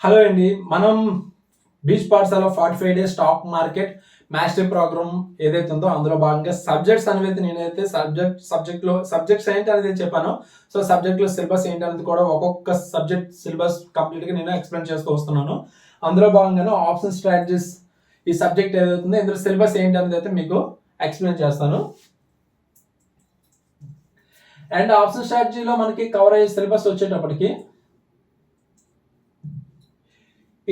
Hello అండి. మనం బీచ్ పాఠశాల 45 days stock market mastery program ఏదైతే ఉందో అందులో భాగంగా సబ్జెక్ట్స్ అనేది నేనైతే సబ్జెక్ట్స్ ఏంటి అనేది చెప్పాను. సో సబ్జెక్ట్లో సిలబస్ ఏంటి అనేది కూడా ఒక్కొక్క సబ్జెక్ట్ సిలబస్ కంప్లీట్గా నేను ఎక్స్ప్లెయిన్ చేస్తూ వస్తున్నాను. అందులో భాగంగానే ఆప్షన్ స్ట్రాటజీస్ ఈ సబ్జెక్ట్ ఏదైతే ఉందో ఇందులో సిలబస్ ఏంటి అనేది అయితే మీకు ఎక్స్ప్లెయిన్ చేస్తాను. అండ్ ఆప్షన్ స్ట్రాటజీలో మనకి కవర్ అయ్యే సిలబస్ వచ్చేటప్పటికి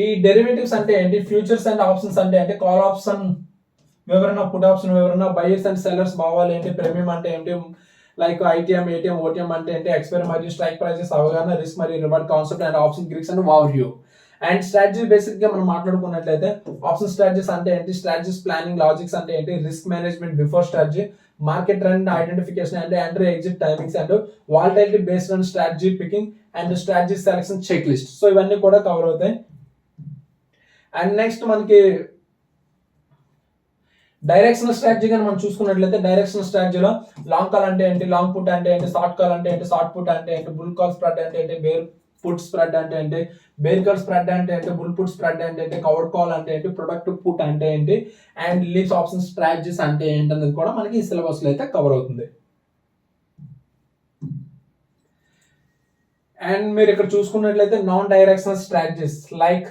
ఈ డెరివేటివ్స్ అంటే ఏంటి, ఫ్యూచర్స్ అండ్ ఆప్షన్స్ అంటే ఏంటి, కాల్ ఆప్షన్ వివరణ, పుట్ ఆప్షన్ వివరణ, బయర్స్ అండ్ సెల్లర్స్ భావాలు ఏంటి, ప్రీమియం అంటే ఏంటి, లైక్ ఐటీఎం, ఏటీఎం, ఓటీఎం అంటే ఏంటి, ఎక్స్పైరీ మరియు స్ట్రైక్ ప్రైజెస్, అవగాహన, రిస్క్ మరియు reward concept and option Greeks and overview. And strategy basic గా మనం మాట్లాడుకున్నట్లయితే ఆప్షన్ స్ట్రాటజీస్ అంటే ఏంటి, స్ట్రాటజీస్ ప్లానింగ్ లాజిక్స్ అంటే ఏంటి, risk management before strategy, market trend identification and entry exit timings and volatility based on strategy picking and strategy selection check list. So ఇవన్నీ కూడా cover అవుతాయి. And next మనకి directional strategy కానీ మనం చూసుకున్నట్లయితే directional స్ట్రాటజీలో లాంగ్ కాల్ అంటే ఏంటి, లాంగ్ పుట్ అంటే ఏంటి, షార్ట్ కాల్ అంటే ఏంటి, షార్ట్ పుట్ అంటే ఏంటి, బుల్ కాల్ స్ప్రెడ్ అంటే ఏంటి, బేర్ పుట్ స్ప్రెడ్ అంటే ఏంటి, బేర్ కాల్ స్ప్రెడ్ అంటే ఏంటి, బుల్ పుట్ స్ప్రెడ్ అంటే ఏంటి, కవర్డ్ కాల్ అంటే ఏంటి, ప్రొడక్ట్ పుట్ అంటే ఏంటి, అండ్ లీవ్స్ ఆప్షన్ స్ట్రాటజీస్ అంటే ఏంటి అనేది కూడా మనకి ఈ సిలబస్ లో అయితే కవర్ అవుతుంది. అండ్ మీరు ఇక్కడ చూసుకున్నట్లయితే non directional strategies like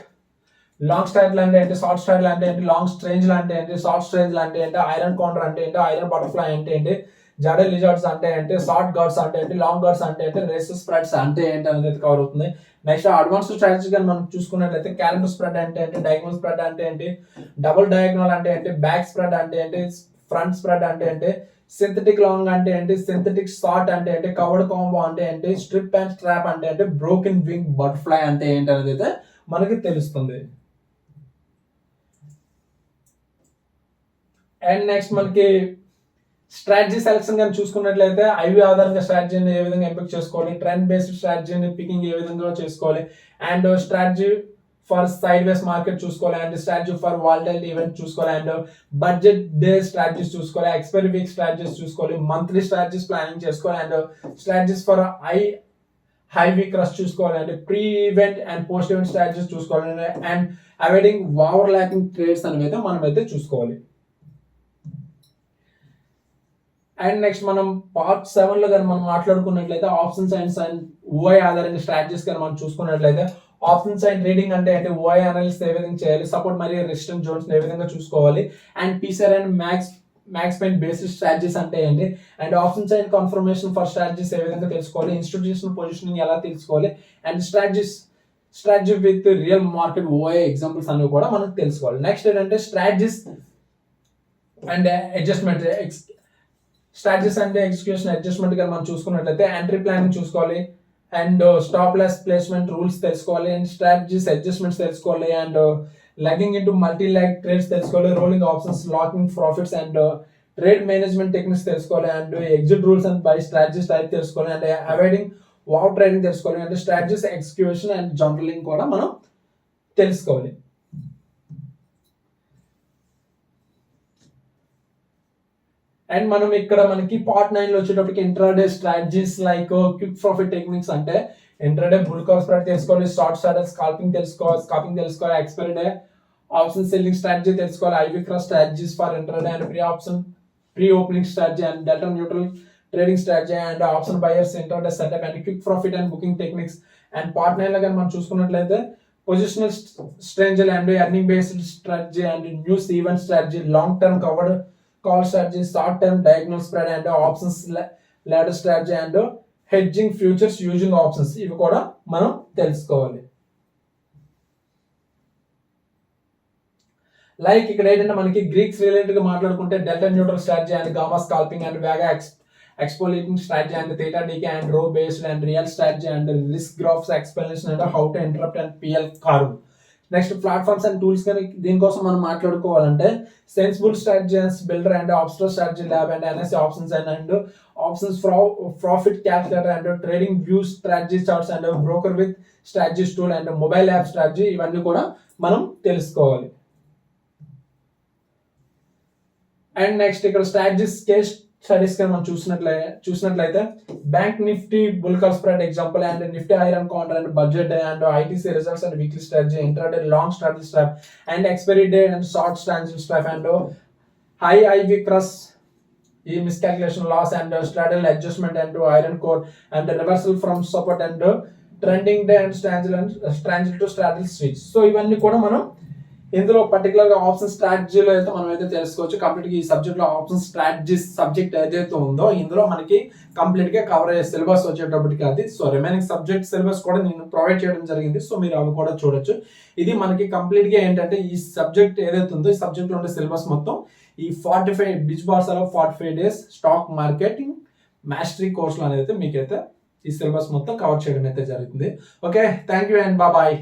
long strategy అంటే ఏంటి, షార్ట్ స్ట్రాటజీ అంటే ఏంటి, లాంగ్ స్ట్రేంజ్ అంటే ఏంటి, షార్ట్ స్ట్రేంజ్ అంటే ఏంటి, ఐరన్ కౌంటర్ అంటే ఏంటి, ఐరన్ బటర్ఫ్లై అంటే ఏంటి, జడల్ లిజార్డ్స్ అంటే ఏంటి, షార్ట్ గార్డ్స్ అంటే ఏంటి, లాంగ్ గార్డ్స్ అంటే ఏంటి, రేసెస్ స్ప్రెడ్స్ అంటే ఏంటి అనేది కవర్ అవుతుంది. నెక్స్ట్ అడ్వాన్స్ స్ట్రాటజీ కానీ మనం చూసుకున్నట్లయితే క్యాలెండర్ స్ప్రెడ్ అంటే ఏంటి, డయాగ్నల్ స్ప్రెడ్ అంటే ఏంటి, డబుల్ డయాగ్నల్ అంటే ఏంటి, బ్యాక్ స్ప్రెడ్ అంటే ఏంటి, ఫ్రంట్ స్ప్రెడ్ అంటే ఏంటి, సింథటిక్ లాంగ్ అంటే ఏంటి, సింథటిక్ షార్ట్ అంటే ఏంటి, కవర్డ్ కాంబో అంటే ఏంటి, స్ట్రిప్ అండ్ స్ట్రాప్ అంటే ఏంటి, బ్రోకెన్ వింగ్ బటర్ఫ్లై అంటే ఏంటి అనేది అయితే మనకి తెలుస్తుంది. అండ్ నెక్స్ట్ మనకి స్ట్రాటజీ సెలక్షన్ కానీ చూసుకున్నట్లయితే ఐవి ఆధారంగా స్ట్రాటజీని ఏ విధంగా ఎంపిక చేసుకోవాలి, ట్రెండ్ బేస్డ్ స్ట్రాటజీని పికింగ్ ఏ విధంగా చేసుకోవాలి, and strategy for sideways market చూసుకోవాలి, and strategy for volatility event చూసుకోవాలి, అండ్ బడ్జెట్ డే స్ట్రాటజీస్ చూసుకోవాలి, ఎక్స్పైరీ వీక్ స్ట్రాటజీస్ చూసుకోవాలి, మంత్లీ స్ట్రాటజీస్ ప్లానింగ్ చేసుకోవాలి, and strategies for high week rush చూసుకోవాలి, and pre event and post event strategies చూసుకోవాలి, and avoiding over lapping trades అనేవి అయితే మనం అయితే చూసుకోవాలి. అండ్ నెక్స్ట్ మనం పార్ట్ 7 లో కానీ మనం మాట్లాడుకున్నట్లయితే ఆప్షన్ సైన్స్ అండ్ ఓఐ ఆధారంగా స్ట్రాటజీస్ కానీ మనం చూసుకున్నట్లయితే ఆప్షన్ సైన్ ట్రేడింగ్ అంటే ఓఐ అనాలిసిస్ ఏ విధంగా చేయాలి, సపోర్ట్ మరియు రెసిస్టెన్స్ జోన్స్ ఏ విధంగా చూసుకోవాలి, and PCR and max pain basis strategies అంటే ఏంటి, and option sign confirmation for strategies ఏ విధంగా తెలుసుకోవాలి, ఇన్స్టిట్యూషనల్ పొజిషనింగ్ ఎలా తెలుసుకోవాలి, and strategy with real market OI examples అనేవి కూడా మనం తెలుసుకోవాలి. నెక్స్ట్ ఏంటంటే స్ట్రాటజీస్ అండ్ అడ్జస్ట్మెంట్ స్ట్రాటజీస్ అంటే ఎగ్జిక్యూషన్ అడ్జస్ట్మెంట్ గా మనం చూసుకున్నట్లయితే ఎంట్రీ ప్లానింగ్ చూసుకోవాలి, and stop loss placement rules తెలుసుకోవాలి, అండ్ స్ట్రాటజీస్ అడ్జస్ట్మెంట్స్ తెలుసుకోవాలి, and legging into multi leg trades తెలుసుకోవాలి, rolling options, locking profits, and trade management techniques తెలుసుకోవాలి, and exit rules and buy strategies type తెలుసుకోవాలి, and avoiding over trading తెలుసుకోవాలి, and strategies execution and journaling కూడా మనం తెలుసుకోవాలి. And మనం ఇక్కడ మనకి పార్ట్ 9 లో వచ్చేటప్పటికి intraday strategies like quick profit techniques అంటే ఇంట్రాడే బుల్ కాల్ స్ప్రెడ్ తెలుసుకోవాలి, షార్ట్ స్కాల్పింగ్ తెలుసుకోవాలి, expiry day option selling strategy తెలుసుకోవాలి, IV crush strategies for intraday and pre opening strategy and delta neutral trading strategy and option buyers intraday setup and quick profit and booking techniques. And part 9 లో కానీ మనం చూసుకున్నట్లయితే positional strategy and earning based strategy and news event strategy, long term covered call strategy, short term diagonal spread and options ladder strategy and hedging futures using options ఇవి కూడా మనం తెలుసుకోవాలి. Like ఇక్కడ ఏంటంటే మనకి గ్రీక్స్ రిలేటెడ్ గా మాట్లాడుకుంటే delta neutral strategy and gamma scalping and vega exploiting strategy and theta decay and rho based and real strategy and risk graphs explanation and how to interrupt and PL curve. Next platforms and tools కానీ దీనికోసం మనం మాట్లాడుకోవాలంటే Sensibull strategies builder and Opstra strategy lab and NSC options and options profit calculator and trading view strategy charts and broker with strategies tool and mobile app strategy ఇవన్నీ కూడా మనం తెలుసుకోవాలి. And next ఇక్కడ strategies case studies కి మనం చూసినట్లయితే bank Nifty bull call spread example and Nifty iron counter and budget day and ITC results and weekly strategy intraday long strategy strap and expiry day and short strategy strap and high IV cross miscalculation loss and straddle adjustment and iron core and reversal from support and trending day and straddle to straddle switch. So ఇవన్నీ కూడా మనం ఇందులో particular గా option స్ట్రాటజీలో అయితే మనం అయితే తెలుసుకోవచ్చు. కంప్లీట్ గా ఈ సబ్జెక్ట్ లో ఆప్షన్ స్ట్రాటజీస్ సబ్జెక్ట్ ఏదైతే ఉందో ఇందులో మనకి కంప్లీట్ గా కవర్ అయ్యే సిలబస్ వచ్చేటప్పటికి అది. సో రిమైనింగ్ సబ్జెక్ట్ సిలబస్ కూడా నేను ప్రొవైడ్ చేయడం జరిగింది. సో మీరు అవి కూడా చూడొచ్చు. ఇది మనకి కంప్లీట్ గా ఏంటంటే ఈ సబ్జెక్ట్ ఏదైతే ఉందో ఈ సబ్జెక్ట్ లో ఉండే సిలబస్ మొత్తం ఈ 45 బిచ్ బార్సాలో 45 డేస్ స్టాక్ మార్కెటింగ్ మాస్టరీ కోర్సులో అనేది మీకైతే ఈ సిలబస్ మొత్తం కవర్ చేయడం అయితే జరుగుతుంది. Okay, thank you and bye.